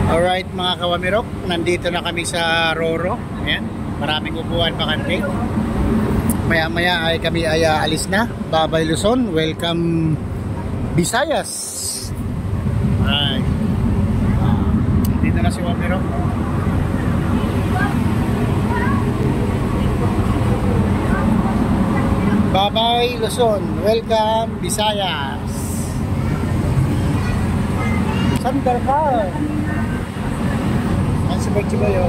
Alright mga kawamirok, nandito na kami sa Roro. Ayan, maraming upuan bakante. Maya maya ay kami ay alis na. Babay Luzon, welcome Visayas. Ay, dito na si Wamirok. Babay Luzon, welcome Visayas. Sandal ka. Ang sabag ba yun?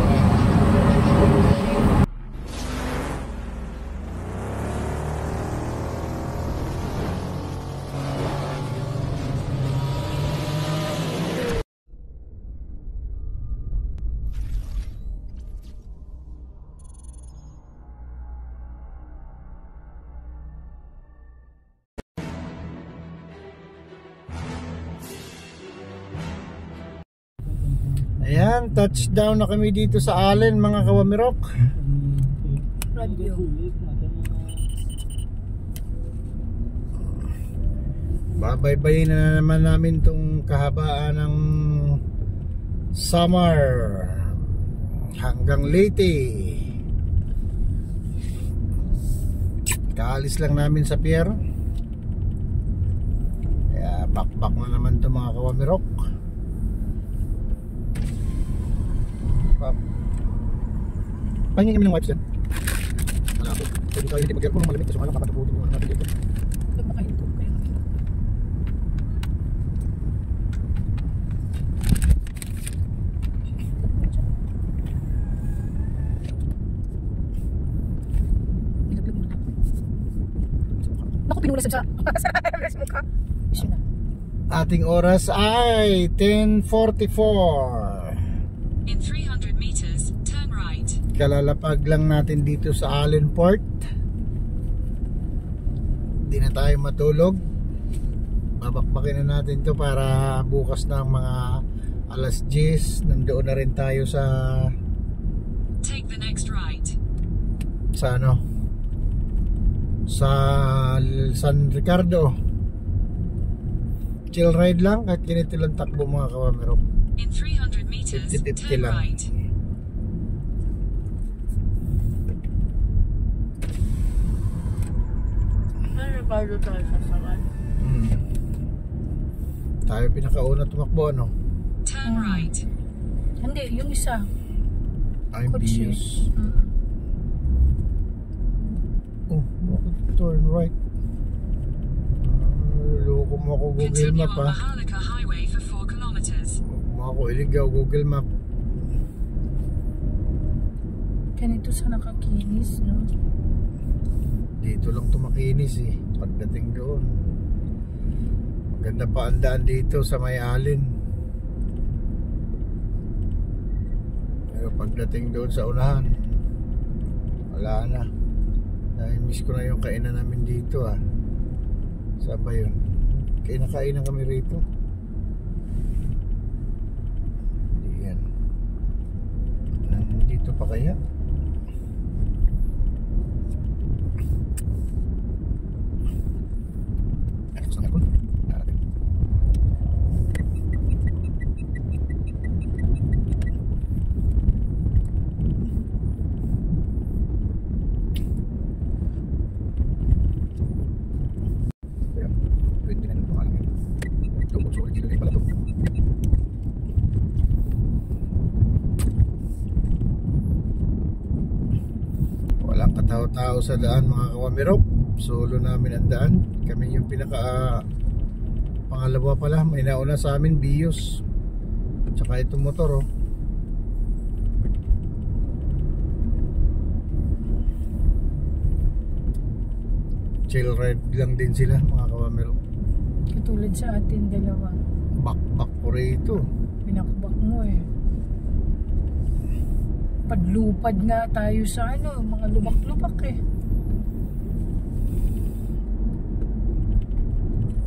Ayan, touchdown na kami dito sa Allen mga kawamirok. Radio. Babaybayin na naman namin tong kahabaan ng summer hanggang Leyte. Kaalis lang namin sa pier. Kaya bakbak na naman to mga kawamirok. Pahingin kami ng wipes dyan. Malapit. Pwede tayo hindi mag-aircon ng malamig. Kasi malang kapataputin mo natin dito. Ba't makahinto kayo? Ilaglag mo na. Naku, pinulasad sa mukha. Siya na. Ating oras ay 10:44. In 300 meters, turn right. Kalalapag lang natin dito sa Allen Port. Di na tayo matulog. Babakbakin na natin to para bukas na mga alas 10. Nandoon na rin tayo sa Take the next right. sa ano, sa San Ricardo. Chill ride lang kahit ganito lang takbo mga kawamirok. In 300 meters, 50-50 turn lang. right. Ricardo tayo sa Sawan. Tayo pinakauna tumakbo, ano? Turn right. Hindi, yung isa. I'm Kotse. Bios. Oh, bakit turn right? Loko mo ako Google Continue Map on ha. Maharlika Highway for 4 kilometers. Huwag mo ako iligaw Google Map. Ganito sa nakakinis, no? Dito lang tumakinis eh. Pagdating doon, maganda pa ang daan dito sa may Allen. Pero pagdating doon sa unahan, wala na. Miss ko na yung kainan namin dito ah. Saan ba yun? Kainan kami rito. Hindi yan. Nandito pa kaya? Saan ako? Narating. Walang katao-tao sa daan mga kawamirok. Solo namin ang daan. Kami yung pinaka pangalawa pala. May nauna sa amin Bios. Tsaka itong motor oh. Chill ride lang din sila mga kawamirok. Katulad sa atin dalawa. Bakbak ko rito. Pinakbak mo eh. Padlupad nga tayo sa ano, mga lubak-lubak eh.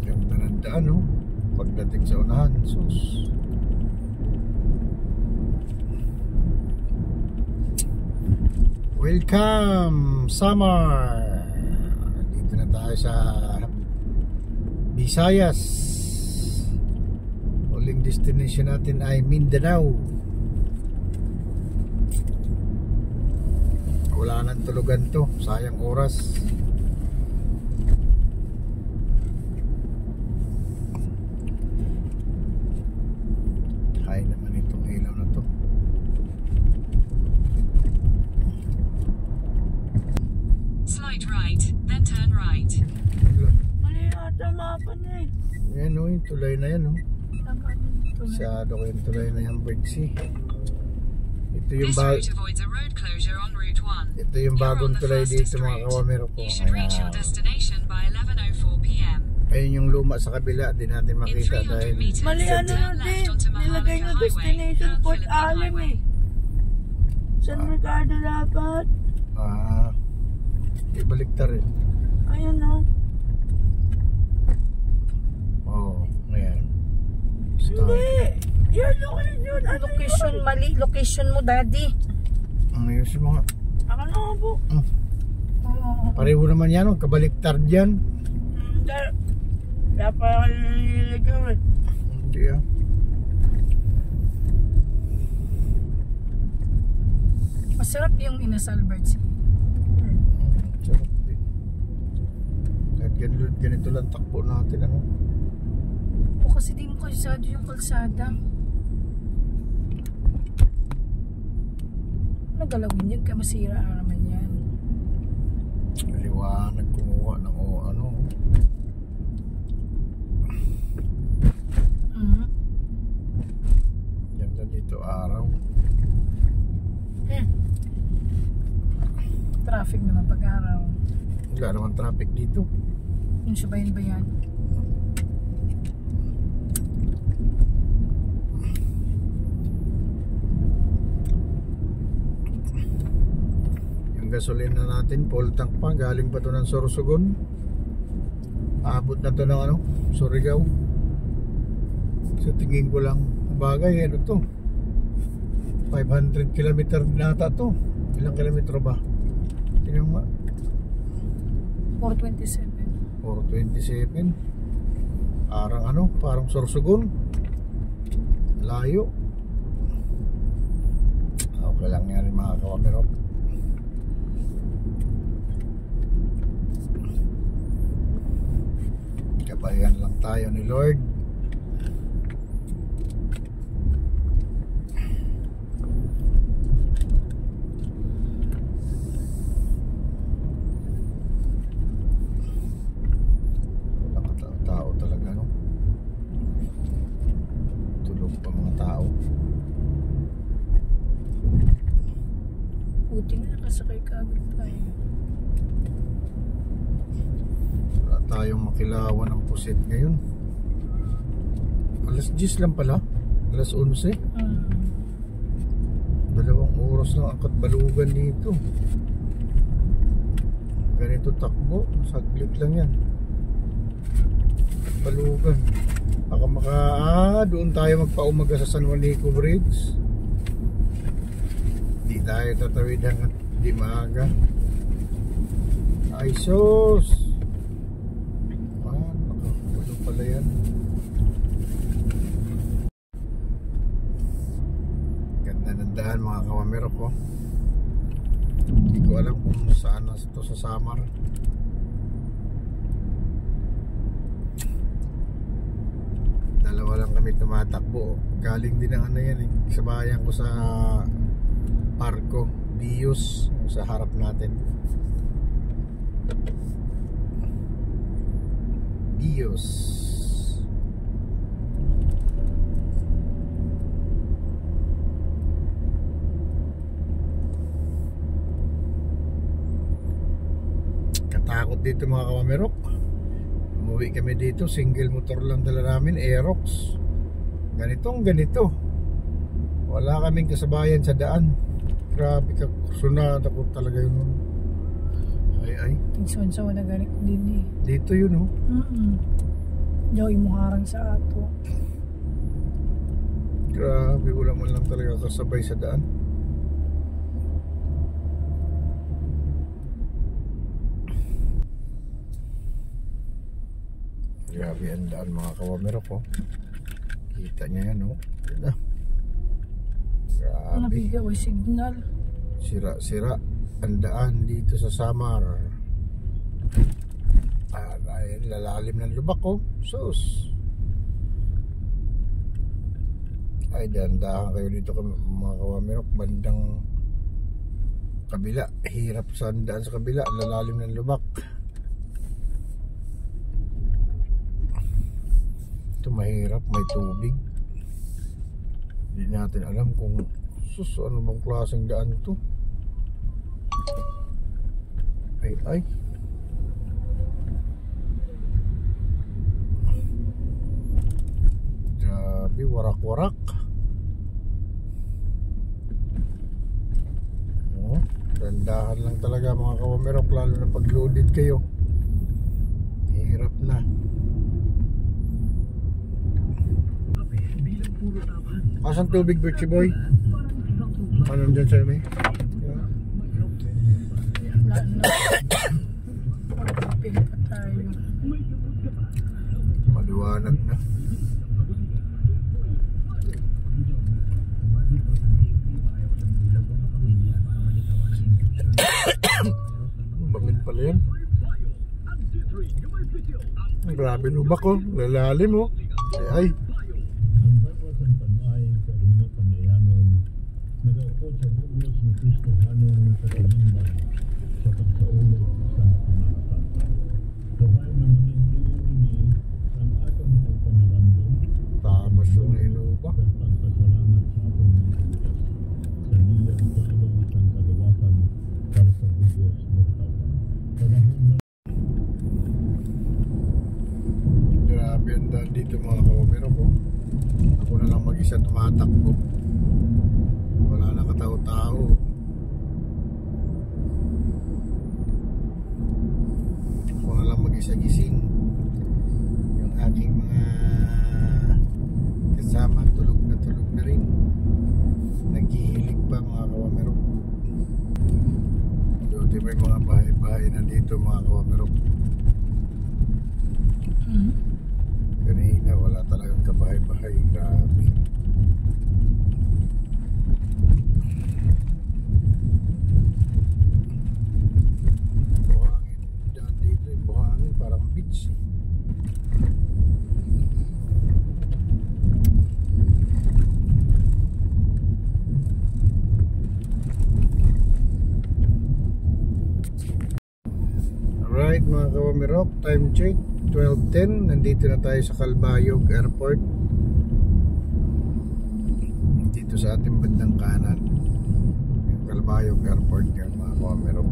Ganda ng daan oh. Pagdating sa unahan, sus. Welcome summer. Dito na tayo sa Visayas. huling destination natin ay Mindanao. Wala nang tulugan to, sayang oras. Hay naman itong ilaw na to. Slide right, then turn right. Mali ata mapa na eh. Yan o, yung tulay na yan o. Tama dito. Masyado ko yung tulay na yung Birdsea. Ito yung This route avoids a road closure on Route 1. ito yung You're bagong on the tulay fastest dito mga route. kawamero ko. You should reach your destination by 11:04 p.m. Ayun yung luma sa kabila, di natin In makita 300 dahil meters, Mali turn ano na left din. onto Nilagay Maharlika na Highway destination and Port Philippine Allen Highway. eh. San Ricardo dapat. ibalik ta rin. Ayun o. Ayan. Hindi. Yan location. Ano Location mali. Location mo, daddy. Ayos mo nga. Ako na nga po. Oo. Pareho naman yan, kabaliktad yan. Dapat ako nililigaw eh. Hindi ah. Masarap yung inasal birds. Sarap din. Kahit ganito lang takbo natin ano. O kasi di mo kalsado yung kalsada. Nagalawin yan, kaya masira naman yan. Liwanag kumuha ng ano. Ganda dito araw. Traffic naman pag-araw. Wala naman traffic dito. Yung subayin ba yan? Yung gasolina natin, full tank pa. Galing pa to ng Sorsogon. Abot na to ng ano, Surigao. So tingin ko lang, bagay ano to, 500 kilometer nata to. Ilang kilometro ba? Tingnan mo. 427. 427. Parang ano, parang Sorsogon. Layo. Okay lang yan mga kawamerop. Kabayan lang tayo ni Lord. Tao talaga no. Tulog pa mga tao. Buti nga nakasakay ka agad tayo. Wala tayong makilawan ng pusit ngayon. Alas 10 lang pala. Alas 11. 2 oras lang angkat balugan dito. Ganito takbo. Saglit lang yan. Balugan. Baka doon tayo magpaumaga sa San Juanico Bridge. Di tayo tatawid hanggang di maaga. Ay sus! Nakapulo pala yan. Ganda ng daan mga kawamero ko. Hindi ko alam kung saan na ito sa Samar. Dalawa lang kami tumatakbo. Galing din ang ano yan eh. Sabayan ko sa Parco Bios sa harap natin. Bios. Katakot dito mga kawamerok. Umuwi kami dito, single motor lang dala namin, Aerox. Ganito. Wala kaming kasabayan sa daan. Grabe ka, sunod ako talaga yun. Ay. Tingson sa wala galing din eh. Dito yun oh. Diyaw imuharang sa ato. Grabe, wala man lang talaga kasabay sa daan. Grabe ang daan mga kawamero ko. Kita niya yan, oh. Yan na. Grabe. Nabigaw ay signal. Sira-sira ang daan dito sa Samar. Ay, lalalim ng lubak, oh. Sus. Ay, dahan-dahan kayo dito mga kawamirok. Bandang kabila. Hirap sa daan sa kabila. Lalalim ng lubak. Ito mahirap, may tubig. Hindi natin alam kung ano bang klaseng daan ito. Ay. Grabe, warak-warak. Dandahan lang talaga mga kawamirok, lalo na pag loaded kayo. Hirap na. Asan tubig, Birchie Boy? Anong dyan sa'yo, may? Pili pa tayo. Maliwanag na. Bamin pala yan. Grabe lubak, oh. Lalalim, oh. Ay. Tapos yung inuba. Grabe ang daan dito mga kawamirok, oh. Ako na lang mag-isa tumatakbo. Wala na katao-tao. Ako na lang mag-isa gising. Yung aking mga kasama tulog na rin. Naghihilig pa mga kawamirok. Doon may mga bahay-bahay na dito mga kawamirok. Kanina wala talagang kabahay-bahay. Grabe. Buhangin dyan dito, yung buhangin parang beach. Alright mga kawamirok, time check 12:10. Nandito na tayo sa Calbayog Airport. Dito sa ating bandang kanan, yung Calbayog Airport yan mga kawamirok.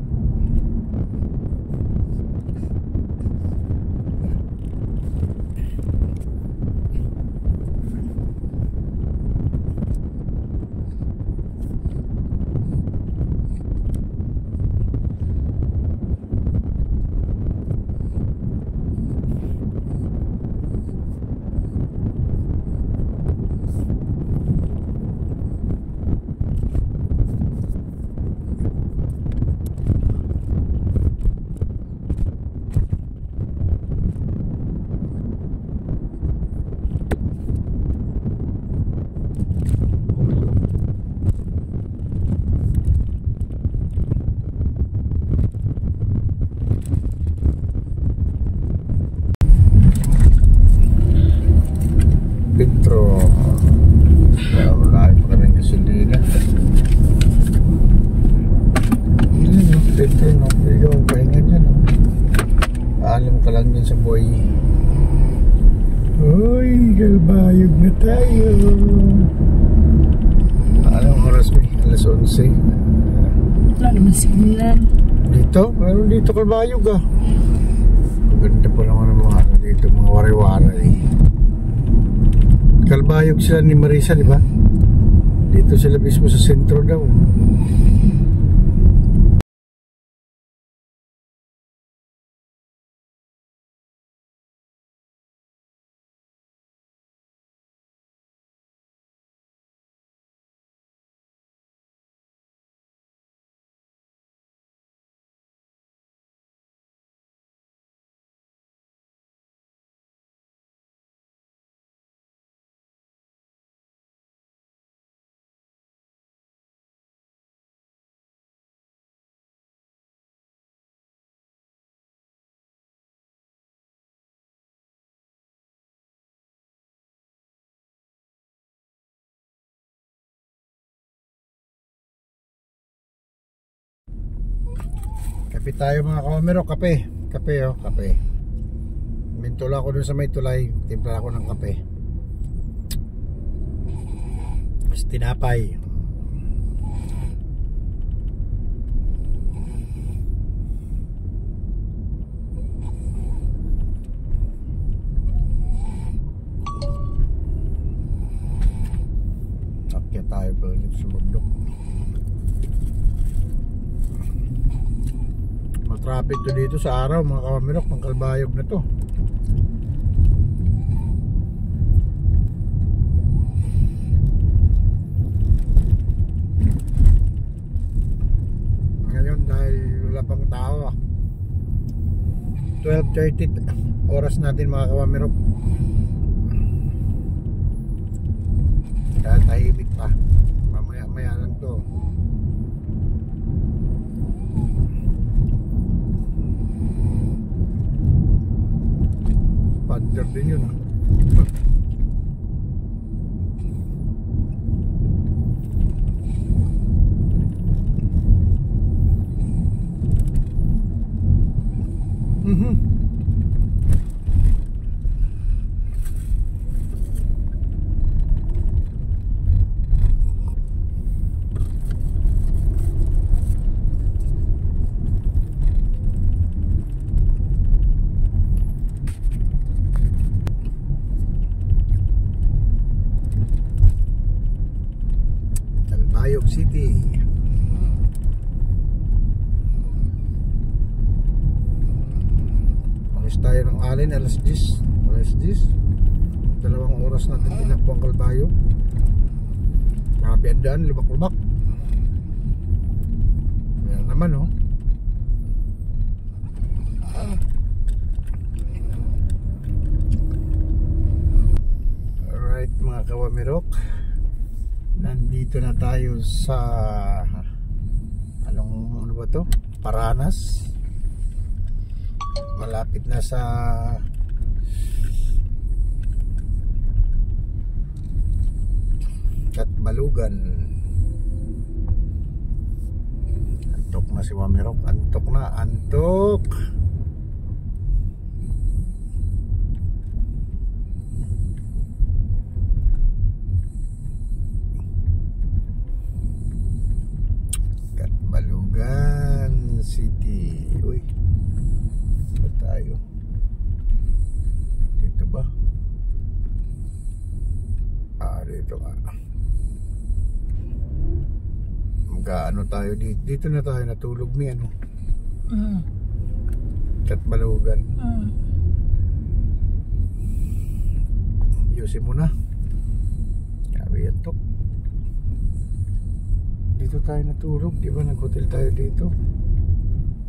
Petro. Wala pa kaming gasolina. Petro, no? Ikaw, pahinga dyan. Paalam ka lang dyan sa boy. Uy, Calbayog na tayo. Anong oras mo? Alas 11. Wala naman signal. Dito? Meron dito Calbayog, ah. Ganda pa naman ang mga dito, mga wari-wari. Calbayog sila ni Marisa, di ba? Dito sila mismo sa sentro daw. Kape tayo mga kawamirok, kape. Kape oh, kape. Mintula ako dun sa may tulay, timpla ako ng kape. Mas tinapay. Sakya tayo pala dito sa bundok. Traffic to dito sa araw mga kawamirok, ng Kalbayog na to. Ngayon dahil wala pang tao 12:30 oras natin mga kawamirok. Kaya tahimik pa, mamaya maya lang to. Pander din yun Kalbayog City. Alis tayo ng Alin, alas 10. Alas 10. 2 oras natin tinakbo ang Kalbayog. Grabe ang daan, lubak-lubak. Ayan naman oh. Alright mga kawamirok, nandito na tayo sa ano ba to? Paranas. Malapit na sa Katbalugan. Antok na si Wamirok, antok na, antok. Katbalugan City. Uy, ba tayo? Dito ba? Dito nga. Magkaano tayo dito? Dito na tayo natulog ni ano? Katbalugan. Yusin mo na. Sabi yan to. Dito tayo natulog, di ba? Nag-hotel tayo dito.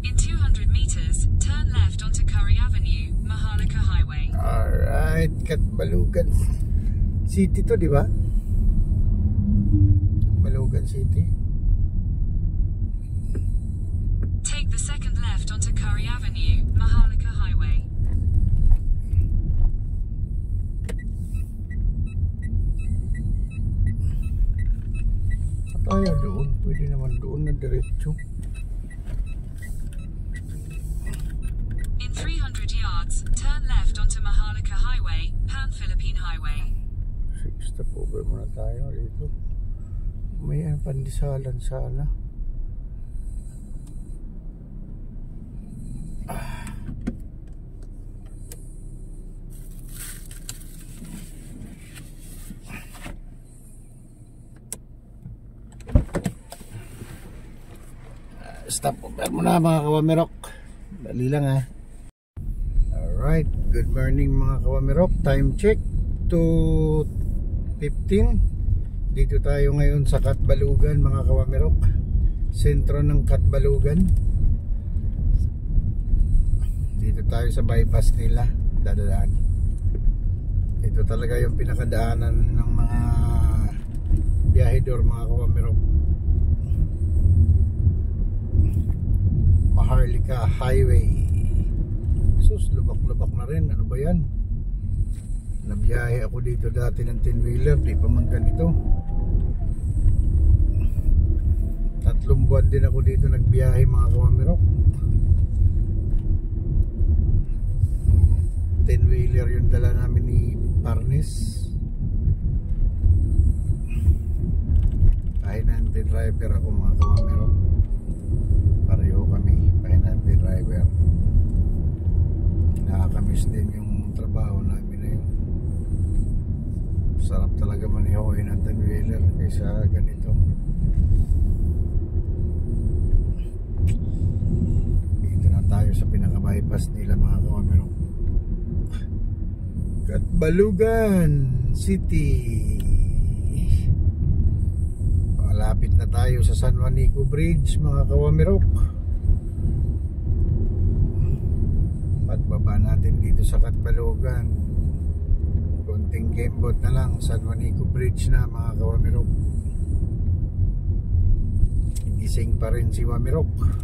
In 200 meters, turn left onto Curry Avenue, Maharlika Highway. Alright, Katbalugan City to, di ba? Katbalugan City. Take the second left onto Curry Avenue, Maharlika Highway. Tayo doon, pwede naman doon na diretso. In 300 yards, turn left onto Maharlika Highway, Pan-Philippine Highway. Stop over muna tayo dito. May pandisalan sana. Stop over muna mga kawamirok. Dali lang ha. Alright, good morning mga kawamirok. Time check 2:15. Dito tayo ngayon sa Katbalugan mga kawamirok. Sentro ng Katbalugan. Dito tayo sa bypass nila, dadaan. Ito talaga yung pinakadaanan ng mga biyahedor mga kawamirok. Maharlika Highway. Sus, lubak-lubak na rin. Ano ba yan? Nabiyahe ako dito dati ng 10-wheeler, di pa man ganito. 3 buwan din ako dito nagbiyahe mga kawamirok. 10-wheeler yung dala namin ni Parnes. Pahinante driver ako mga kawamero. Pareho kami, pahinante driver. Nakakamiss din yung trabaho namin na yun. Sarap talaga manihoin ng 10-wheeler kaysa ganito. Dito na tayo sa pinaka-bypass nila mga kawamero. Katbalugan City. Malapit na tayo sa San Juanico Bridge mga kawamirok. Pagbaba natin dito sa Katbalugan, konting kembot na lang, San Juanico Bridge na mga kawamirok. Gising pa rin si Wamirok.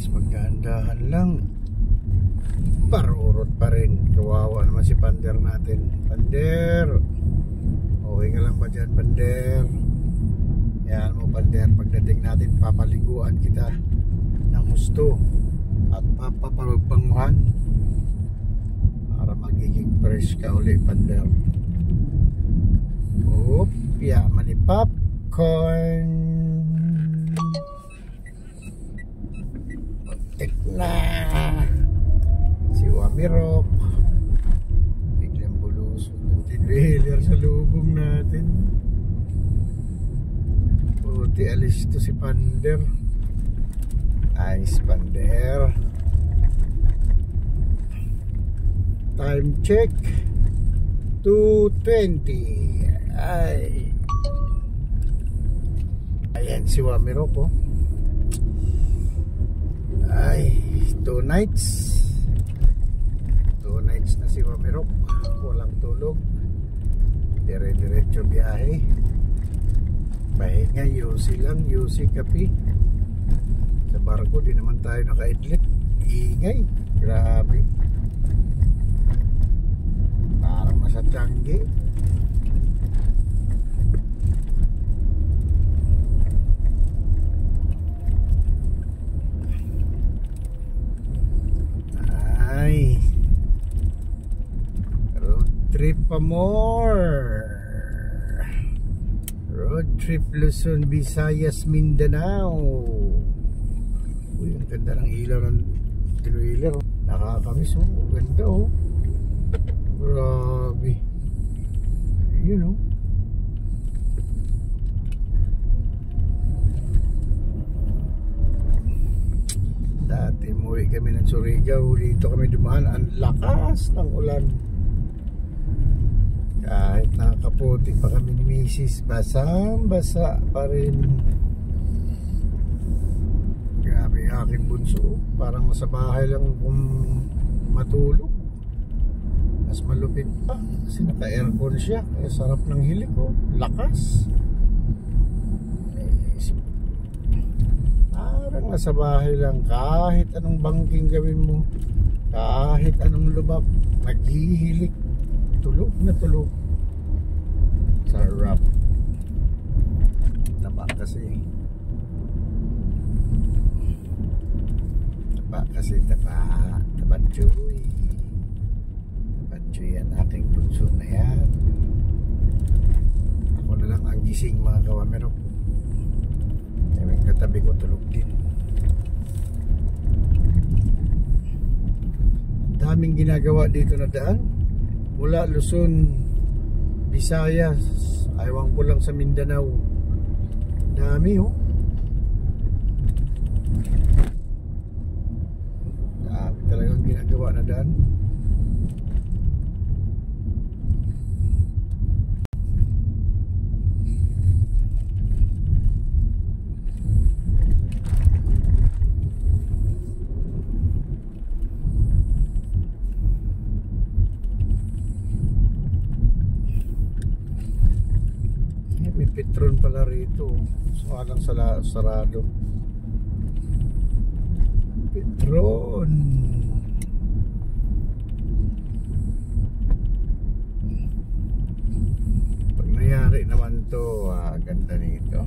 Magdahan lang, parurot pa rin. Kawawa naman si Pander natin. Pander, okay ka lang ba dyan, Pander? Yan mo, Pander, pagdating natin papaliguan kita ng husto at papapabanguhan para magiging fresh ka uli, Pander. Oop, yaman ni popcorn. Tek na si Wamirok, biglang bulusok ng 10-wheeler sa lubong natin. Buti alis to si Pander. Nice, Pander. Time check 2:20. Ay, ayan si Wamirok, oh. Ay, 2 nights na si Wamirok, walang tulog, dire-diretso biyahe, pahinga, yusi lang, yusi kapi. Sa barko di naman tayo nakaidlit, ingay, grabe, parang nasa Tiangge. Ay, road trip pa more. Road trip Luzon, Visayas, Mindanao. Uy, ang ganda ng ilaw ng 10-wheeler. Nakakamiss, oh. Ganda, oh. Grabe. Yun, oh. Dati umuwi kami ng Surigao, dito kami dumaan, ang lakas ng ulan. Kahit nakaputi pa kami ni Mrs., basang-basa pa rin. Grabe aking bunso, parang nasa bahay lang kung matulog. Mas malupit pa kasi naka-aircon siya, kaya sarap ng hilik, oh. Lakas. Parang nasa bahay lang, kahit anong bangking gawin mo, kahit anong lubak, naghihilik, tulog na tulog. Sarap. Taba kasi. Tabatchoy. Tabatchoy yan, ating bunso na yan. Ako na lang ang gising mga kawamerok. Yung katabi ko tulog din. Daming ginagawa dito na daan. Mula Luzon, Visayas, ayaw ko lang sa Mindanao. Dami, oh. Dami talagang ginagawa na daan. So alang sarado. Petron. Pag nangyari naman to, ganda nito.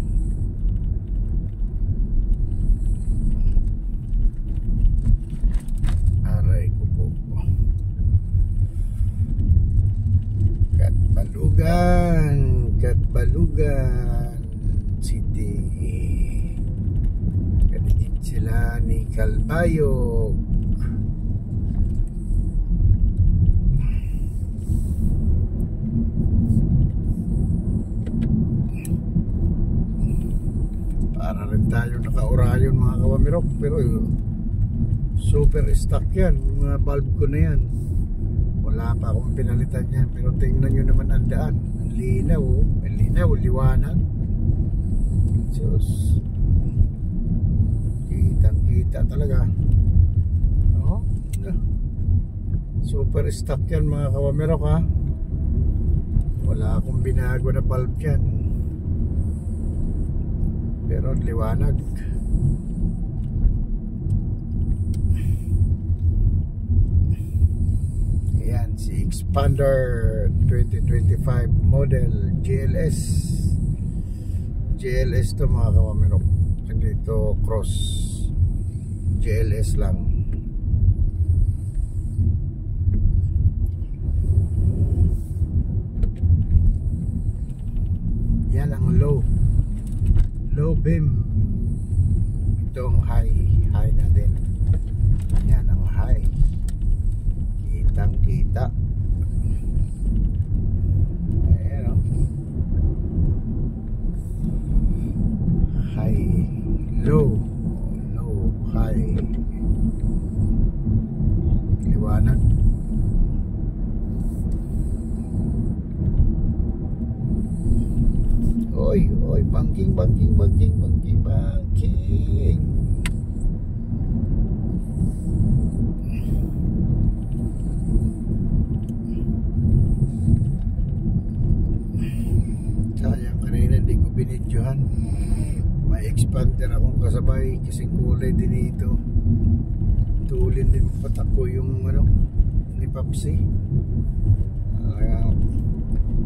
Aray ko po. Katbalugan City. Kadikit sila ni Calbayog. Para rin tayo naka-orayon mga kawamirok. Pero super stock yan. Mga bulb ko na yan. Wala pa akong pinalitan yan. Pero tingnan nyo naman ang daan. Ang linaw. Ang linaw, liwanag. Diyos. Kitang kita talaga. Oh, super stock yan mga kawamirok ha. Wala akong binago na bulb yan. Pero liwanag. Ayan, si Expander 2025 model GLS. GLS to mga kawamirok. Hindi to cross. GLS lang. Yan ang low beam. Ito ang high natin. Yan ang high. Kitang kita. Ayan o. High, low, high. Liwanag. Oy, banking. Sayang kanina hindi ko binidyohan. May expander akong kasabay kasi kulay din ito. Tulin din patako yung ni Papsi.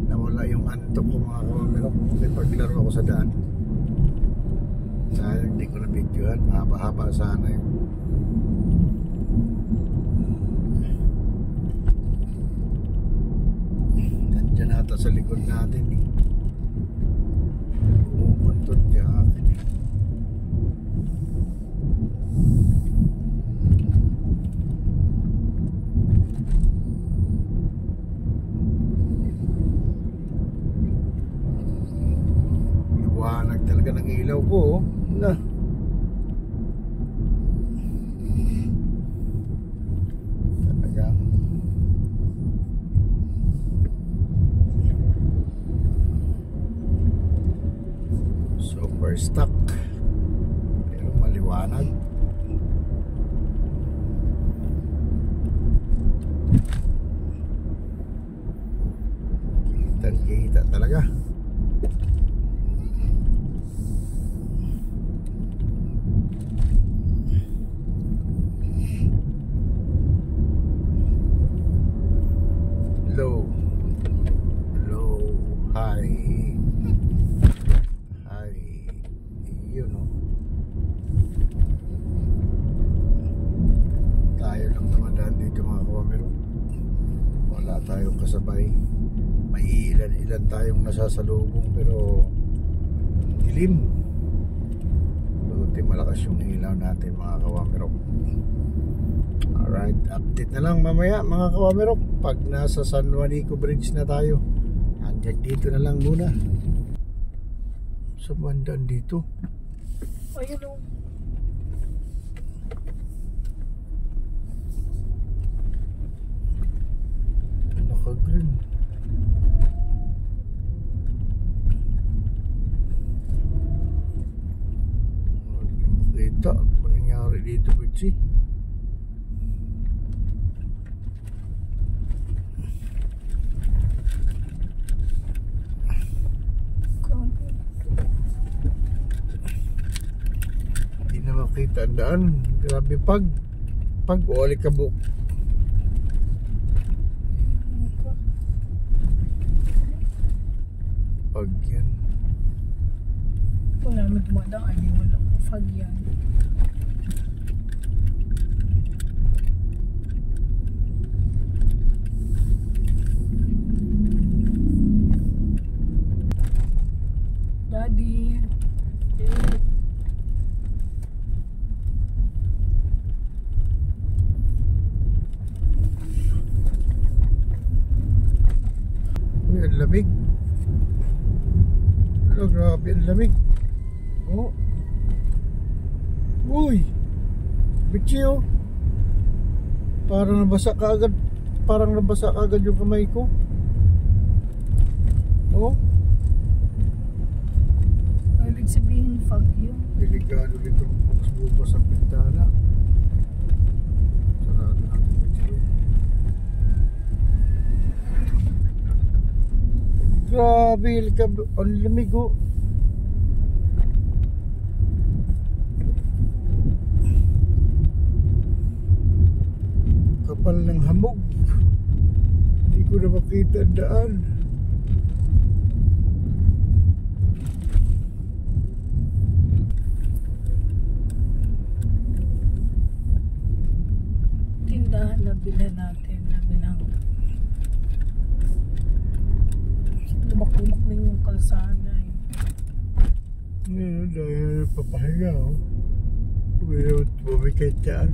Nawala yung antok ko mga kawamirok. Paglaro ako sa daan. Sayang hindi ko na videohan. Mahaba-haba sana yun. Nandiyan ata sa likod natin eh. Umumuntot niya akin eh. Liwanag talaga ng ilaw ko na. Talagang super stock pero maliwanag. Kita talaga. Low, high, you know. Tayo lang naman daan dito mga kawamirok. Wala tayong kasabay. May ilan tayong nasasalubong pero dilim. Buti malakas yung ilaw natin mga kawamirok. Alright, update na lang mamaya mga kawamirok pag nasa San Juanico Bridge na tayo. Hanggang dito na lang muna. Sa bandaan dito. Ayun o. Naka-green. Hindi ko makita. Ano nangyari dito, Bitsy? makita ang daan. Grabe pag ulit kabuk. Pag yan. Wala naman dumadaan eh. Walang fog yan. Daddy. Uy, ang lamig. Oh, grabe ang lamig. Oh. Uy. Bitsi oh. Parang nabasa ka agad yung kamay ko. Oh. Ibig sabihin fog yun. Delikado dito bukas ang pintana. Sarado natin bitsi. Grabe, ang lamig oh. Kapal ng hamog. Hindi ko na makita ang daan. Tindahan na bilhan natin. Lumak-lumak na yung kalsada eh. Ngayon, dahil papahinga oh. Bumikit dyan.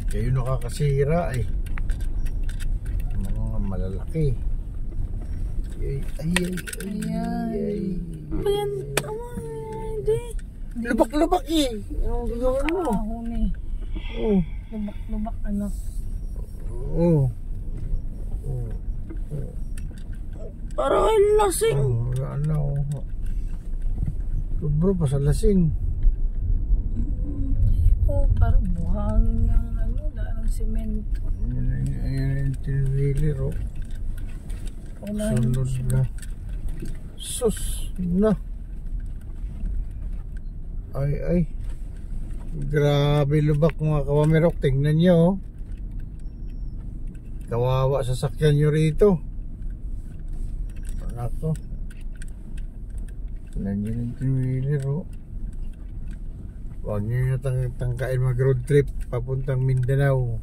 Kayo nakakasira eh. Mga malalaki. Ay. Ayan. Hindi. Lubak-lubak eh. Anong gagawin mo? Ahon eh. Oh. Lubak-lubak ano. Oh. Parang ay lasing. Ano? Bro, pa sa lasing. Oh, parang buhangin ng daan ng semento. Ayan yung tinwilir oh. Sunod na. Sus na. Ay. Grabe lubak mga kawamerok. Tingnan nyo oh. Kawawa sa sakyan nyo rito. Ako. Nandiyan yung tinwilir oh. Huwag nyo yung tangkain mag road trip papuntang Mindanao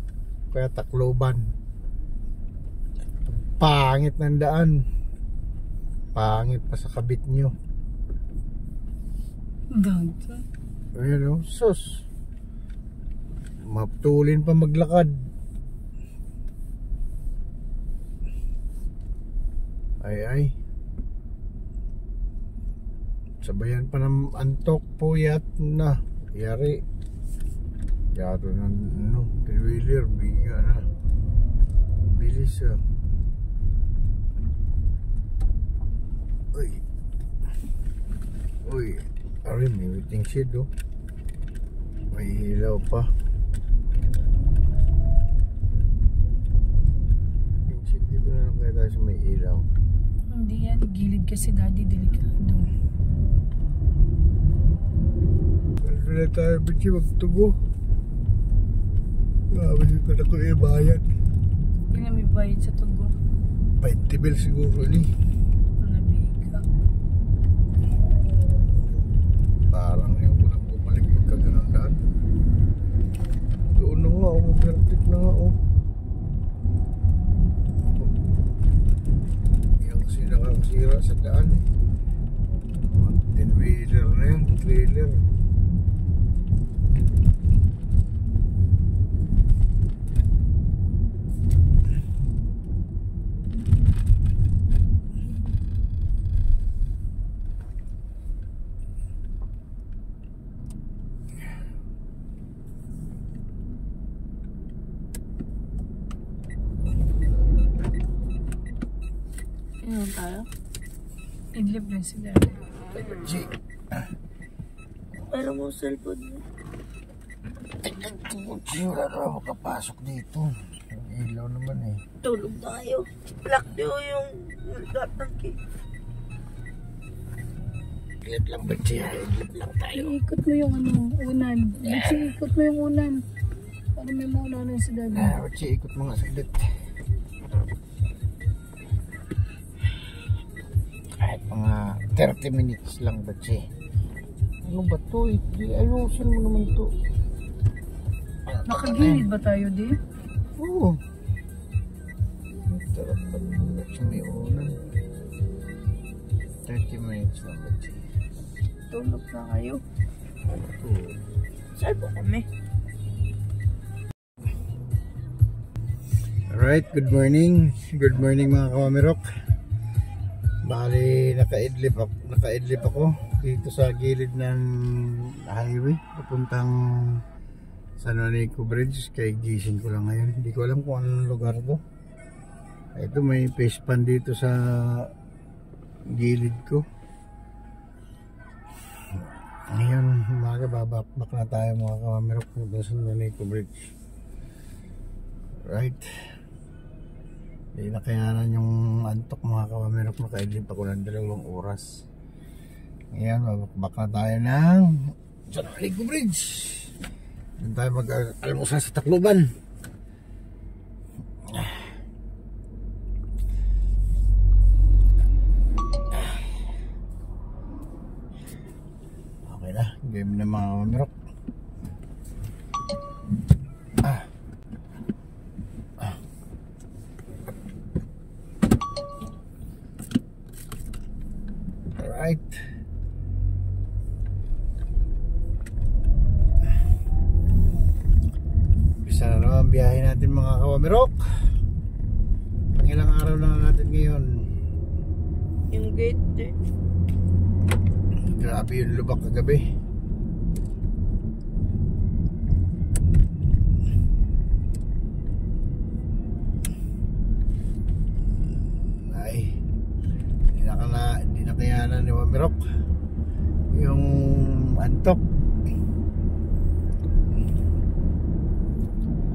kaya Tacloban. Pangit ng daan. Pangit pa sa kabit nyo. Ganda. Ayan o, sus. Maptulin pa maglakad. Ay. Sabayan pa ng antok puyat na. Yari. Yato ng tinwilir. Biga na. Bilis ah. Uy. Ari, may waiting shed oh. May ilaw pa. Waiting shed dito na lang kaya tayo sa may ilaw. Hindi yan. Gilid kasi daddy. Delikado. Ano na tayo bitsi magtubo. Grabe dito na ko ibayad. Hindi na may bayad sa tugo. 20 bel siguro ni. Nabiga. Parang yung unang bumalik magkaganandaan. Doon na nga oh. Mag-vertic na nga oh. Yan kasi nakakasira sa daan eh. 10-wheeler na yan. Trailer. Ano tayo? Idlip lang si daddy. G. Pero mo cellphone mo. Wala na makapasok dito. Ang ilaw naman eh. Tulog tayo. Black nyo yung lahat ng cake. Idlip lang ba siya? Idlip lang tayo. Iikot mo yung ano, unan. Kasi ikot mo yung unan. Para may maunanan sa dali. Ba't siya ikot mo nga saglit. Kahit mga 30 minutes lang ba siya? Ano ba to? Ayusin mo naman to. Nakagilid ba tayo din? Oo. Sarap pa naman siya may unan. 30 minutes lang ba siya? Tulog na kayo. Oo. Saan po kami? Alright, good morning. Good morning mga kawamirok. Bali, naka-idlip ako dito sa gilid ng highway papuntang San Juanico Bridge. Kaya gising ko lang ngayon. Hindi ko alam kung anong lugar to. Ito may fish pan dito sa gilid ko. Ngayon, umaga babakbak na tayo mga kawamirok punta sa San Juanico Bridge. Right. Hindi na kayanan yung antok mga kawamirok. Nakaidlip ako ng 2 oras. Ngayon, babakbak na tayo ng San Juanico Bridge. Doon tayo mag-almusal sa Tacloban. Okay na, game na mga kawamirok. Alright. Bisa na naman biyahe natin mga kawamirok. Ilang araw na natin ngayon. Yung gate eh. Grabe yung lubak kagabi. Ay, hindi na kayanan ni Wamirok yung antok.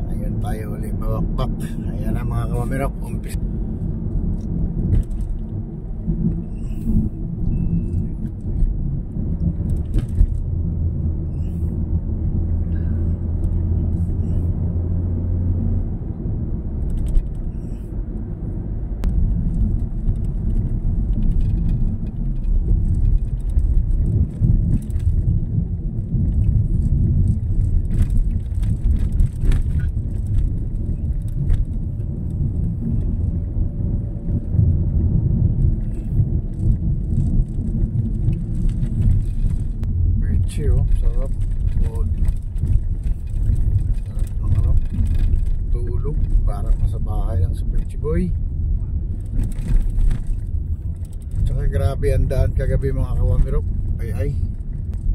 Ayun tayo ulit babakbak. Ayan na mga kawamirok, umpis. Sarap food. Sarap ng ano, tulog. Parang nasa bahay lang sa Perchi Boy. Tsaka grabe ang daan kagabi mga kawamirok. Ay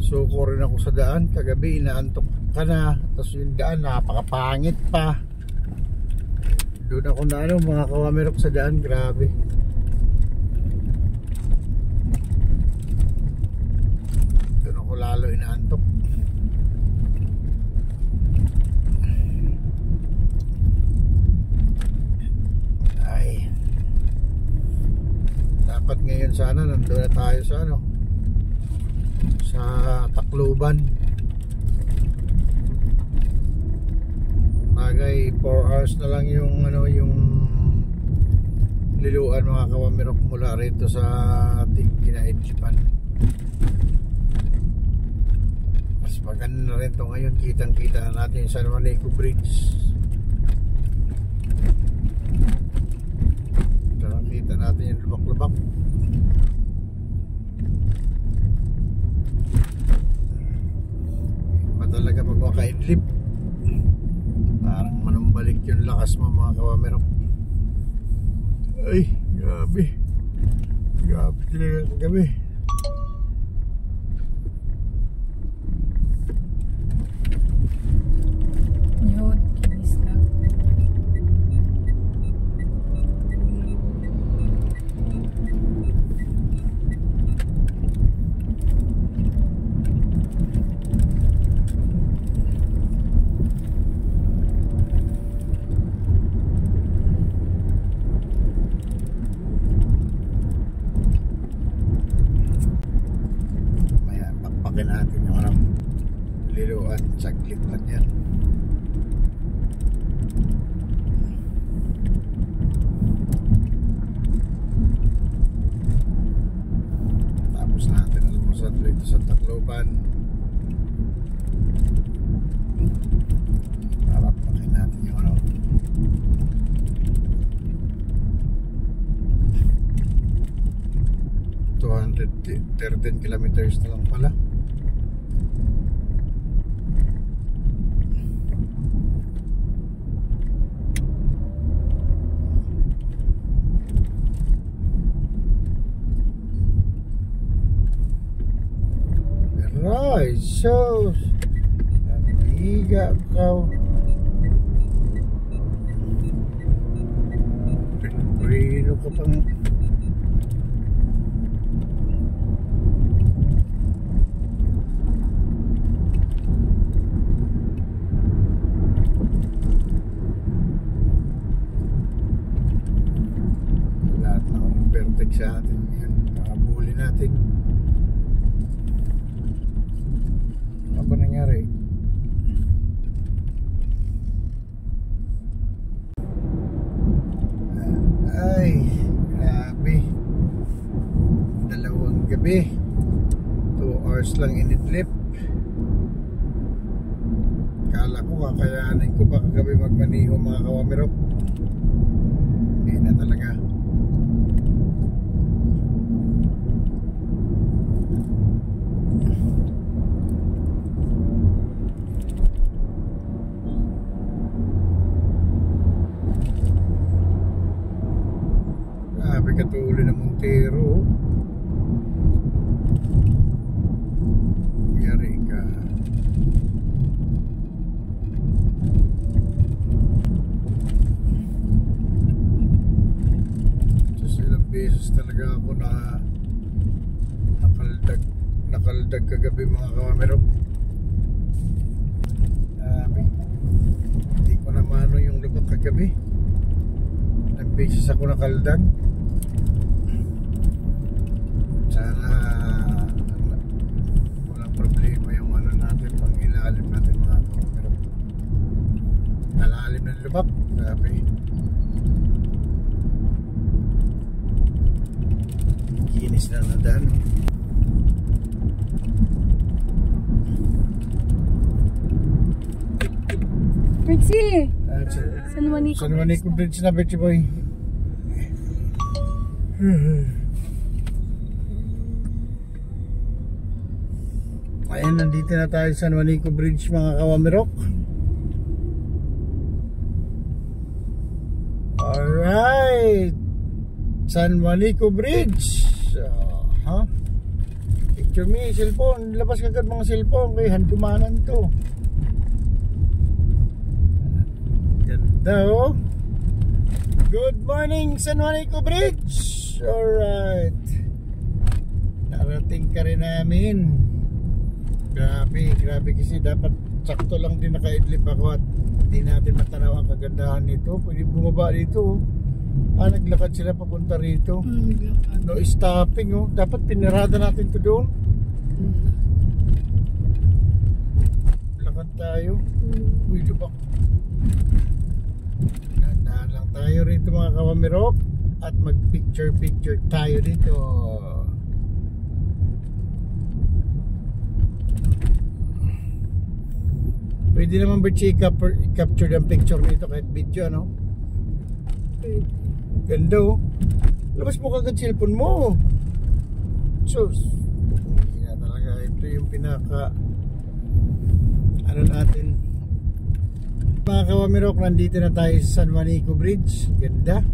suko rin ako sa daan kagabi. Inaantok ka na. Tapos yung daan napakapangit pa. Doon ako na ano mga kawamirok sa daan. Grabe. Doon ako lalo inaantok. Dapat ngayon sana nandun na tayo sa ano, sa Tacloban. Bagay 4 hours na lang yung ano, yung liluan mga kawamirok mula rito sa ating kinaidlipan. Mas maganda na rin to ngayon. Kitang kita na natin yung San Juanico Bridge. Kita natin yung lubak-lubak. Iba talaga pag makaidlip, parang manumbalik yung lakas mo mga kawamirok. Ay, grabe. Grabe talaga kagabi. Yun, kinis lang. lang yan. Tapos natin almusal dito sa Tacloban. Papakin natin yung ano. $213 kilometers na lang pala. Right, so amiga kau Prino ka pang lahat na perfect sa atin yan, nakabuli natin. Ano ba nangyari? Ay, grabe. 2 gabi. 2 hours lang inidlip. Kala ko kakayanin ko pa kagabi magmaniho mga kawamirok. Hindi na talaga. Grabe katuloy na Montero. Yari ka. Just ilang beses talaga ako na nakaldag kagabi mga kawamirok. Hindi ko na mano yung lubak kagabi. Ilang beses ako nakaldag. Sana walang problema yung ano natin, pang ilalim natin mga kawamirok. Nalalim ng lubak. Grabe. Kinis na nadan. Richie! San Juanico San Juanico Bridge na, Betty Boy. Ayan, nandito na tayo sa San Juanico Bridge mga kawamirok. Alright, San Juanico Bridge. Picture me, cellphone. Labas kagad mga cellphone. Kaya handumanan to. Ganda oh. Good morning San Juanico Bridge. Alright, narating ka rin namin. Grabe kasi dapat sakto lang din nakaidlip ako at hindi natin matanaw ang kagandahan nito. Pwede bumaba dito. Naglakad sila papunta rito. No stopping oh. Dapat pinarada natin to doon. Lakad tayo. Uy, diba? Gandaan lang tayo rito mga kawamirok. At mag picture tayo dito. Pwede naman ba i-capture ang picture nito kahit video, ano? Ganda oh. Labas mo kagad cellphone mo. Sus, hindi na talaga. Ito yung pinaka ano natin. Mga kawamirok, nandito na tayo sa San Juanico Bridge. Ganda.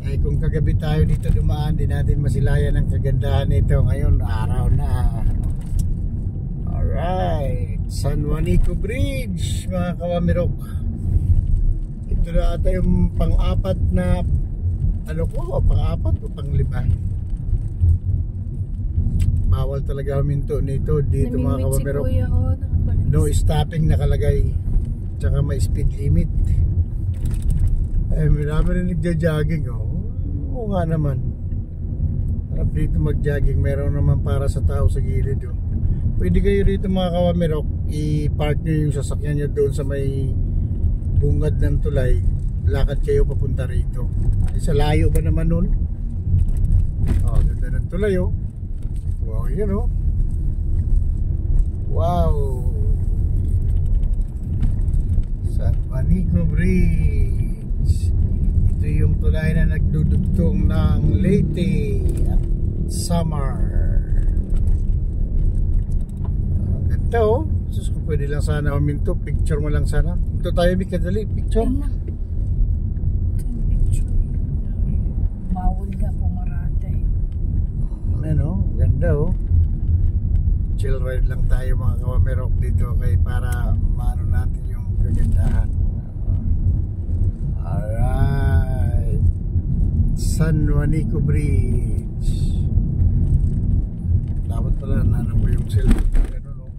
Ay kung kagabi tayo dito dumaan, di natin masilayan ang kagandahan nito. Ngayon araw na. Alright, San Juanico Bridge mga kawamirok. Ito na ata yung pang-apat na ano ko, pang-apat o pang-5. Bawal talaga huminto nito dito mga kawamirok. No stopping nakalagay. Tsaka may speed limit. Marami rin nagja-jogging oh. Oo nga naman. Harap dito mag-jogging. Meron naman para sa tao sa gilid oh. Pwede kayo rito mga kawamirok, i-park nyo yung sasakyan nyo doon sa may bungad ng tulay. Lakad kayo papunta rito. Ay, sa layo ba naman nun? Oh, ganda ng tulay oh. Wow, yun oh. Wow. San Juanico Bridge. Ito yung tulay na nagdudugtong ng Leyte at Samar. Ang ganda oh. Sus, kung pwede lang sana uminto, picture mo lang sana. Ito tayo, Mika, dali, picture. Ayun na. Ito yung picture. Bawal nga pumarate. Ano, ganda oh. Chill ride lang tayo mga kawamirok dito kay para maano natin yung kagandahan. Alright, San Juanico Bridge. Dapat pala nanan ko yung cellphone. Ganun oh.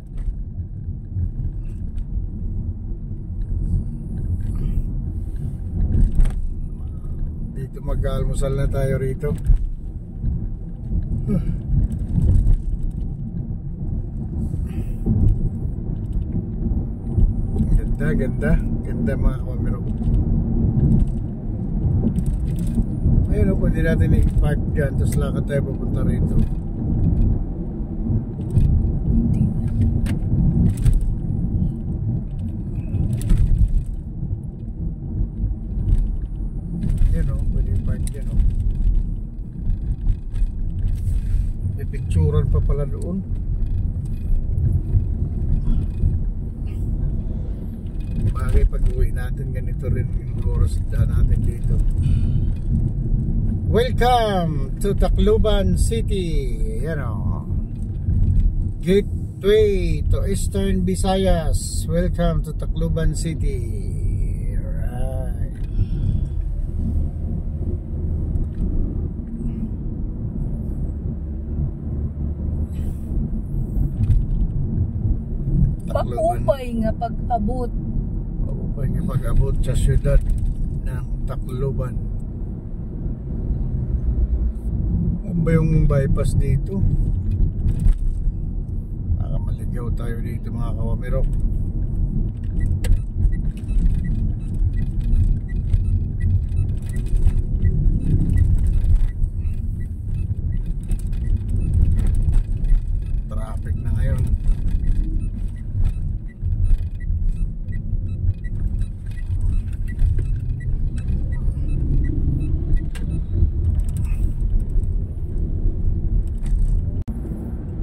Dito mag-almusal na tayo rito. Ganda mga kawamirok. Ayun o, pwede natin i-park dyan, tapos lakad tayo papunta rito. Hindi na. Yan o, pwede i-park dyan o. May picturean pa pala doon. Bagay pag uwi natin, ganito rin yung oras natin dito. Welcome to Tacloban City. Yan o, gateway to Eastern Visayas. Welcome to Tacloban City. Alright. Paupay nga pag-abot. Paupay nga pag-abot sa syudad ng Tacloban. Ano ba yung bypass dito? Baka maligaw tayo dito mga kawamirok. Traffic na ngayon.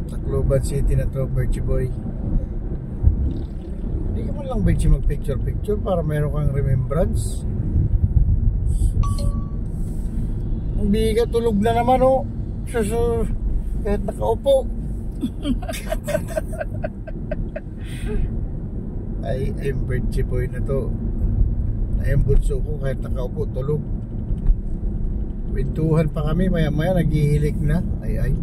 Tacloban City na to, Birchie Boy. Hindi ka man lang Birchie mag-picture para meron kang remembrance. Hindi ka, tulog na naman oh. Kahit nakaupo. Ay, I'm Birchie Boy na to. Ayun bunso ko, kahit nakaupo, tulog. Pintuhan pa kami, maya maya naghihilik na. Ay.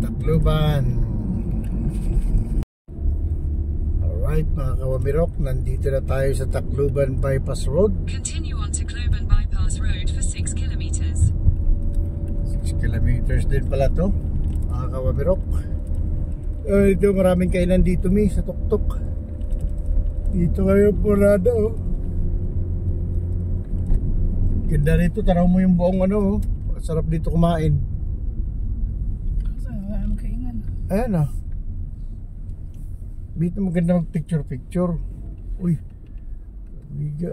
Tacloban. Alright mga kawamirok, nandito na tayo sa Tacloban Bypass Road. Continue on Tacloban Bypass Road for 6 kilometers. 6 kilometers din pala to mga kawamirok. Ito maraming kainan dito sa tuktok. Dito kayo porada oh. Ganda rito, tanaw mo yung buong ano oh. Sarap dito kumain. Ayan ah. Dito maganda mag picture. Uy, biga.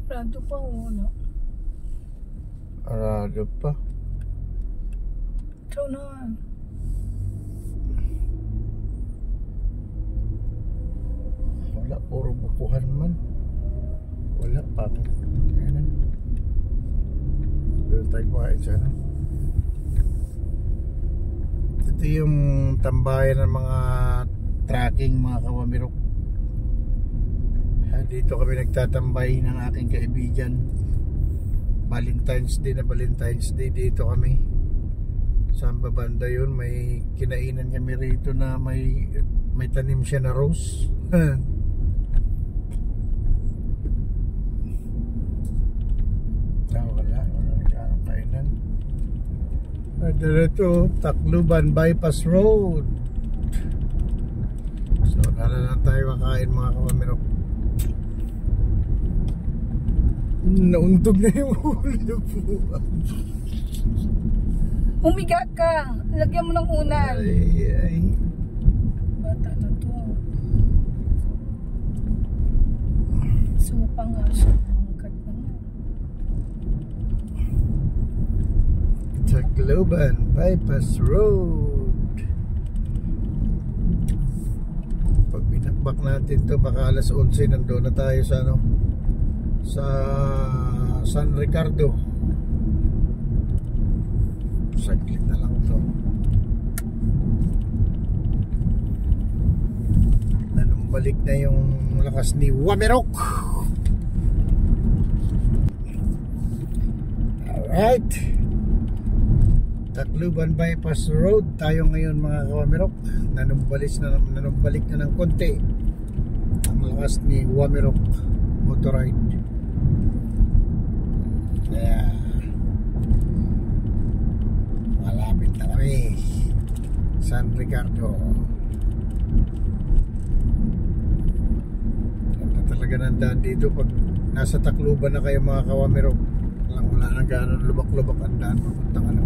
Rado pa wala. Arado pa. Ito na. Wala, puro bukuhan man. Wala pa. Ayan. Doon tayo kumain sana. Ito yung tambayan ng mga trekking mga kawamirok. Dito kami nagtatambay ng aking kaibigan. Valentine's Day dito kami. Saan ba banda yun? May kinainan kami rito na may tanim siya na rose. Ito, Tacloban Bypass Road. So, lang tayo kakain mga kawamirok. Nauntog na yung ulo po. Umiga ka. Lagyan mo ng unan. Ay. Bata na to. Supa nga siya. Mangkat na nga. Tacloban Bypass Road. Pag binakbak natin to, baka alas 11 nandoon na tayo sa ano, sa San Ricardo. Saglit na lang to. Nanumbalik na yung lakas ni Wamerok. Alright, Tacloban Bypass Road tayo ngayon mga kawamirok. Nanumbalik na ng konti ang lakas ni Wamerok Motorride. Kaya malapit na kami San Ricardo. Ganda talaga ng daan dito pag nasa Tacloban na kayo mga kawamirok. Wala nang gano'n lubak-lubak ang daan papuntang ano,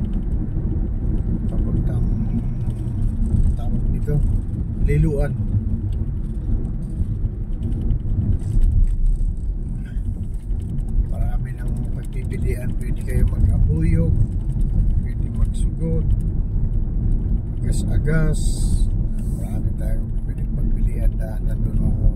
papuntang tawag nito, Liluan. Marami ng pagpipilian. Pwede kayo mag-abuyog, pwede magsugot, agas-agas. Marami tayong pwede pagpilian daan nandun ako.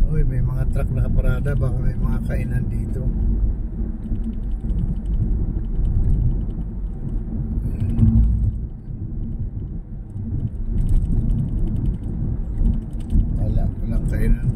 Uy, may mga truck nakaparada, baka may mga kainan dito. Walang kainan.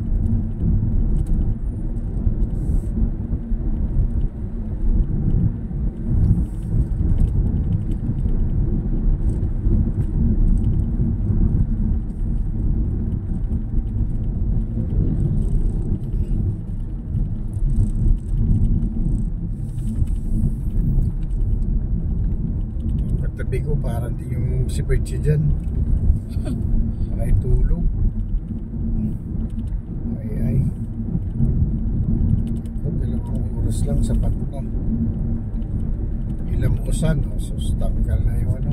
Tabi ko parang di yung si Bertie dyan. Maray tulog. Ay. Dalawang oras lang, sapat na. Ilang usan, no? So tanggal na yung ano,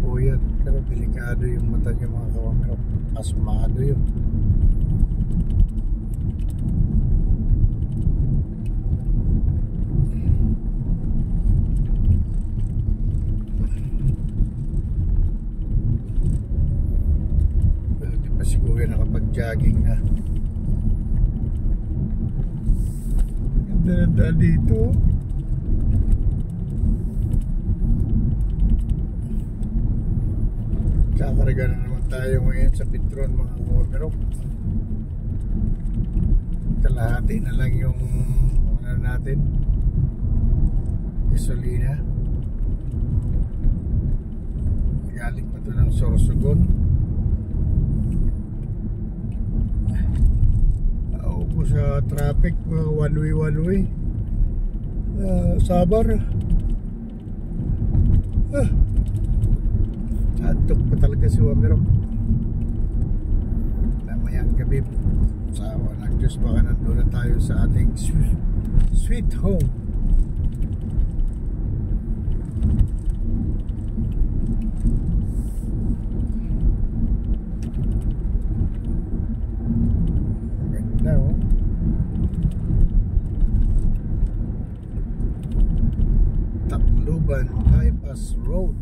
puyat. Pero delikado yung mata niya mga kawamirok. Asmado yun. Siguro nakapag-jogging na. Ganda dito. Kakarga na naman tayo ngayon sa Petron mga kawamirok. Kalahati na lang yung ano natin, gasolina. Galing pa ito ng Sorsogon. Sa traffic, one way Sabar. Antok pa talaga si Wamerok. Mamayang gabi, sa awa ng Diyos, baka nandun na tayo sa ating sweet home. Ganda, oh. Tacloban Bypass Road.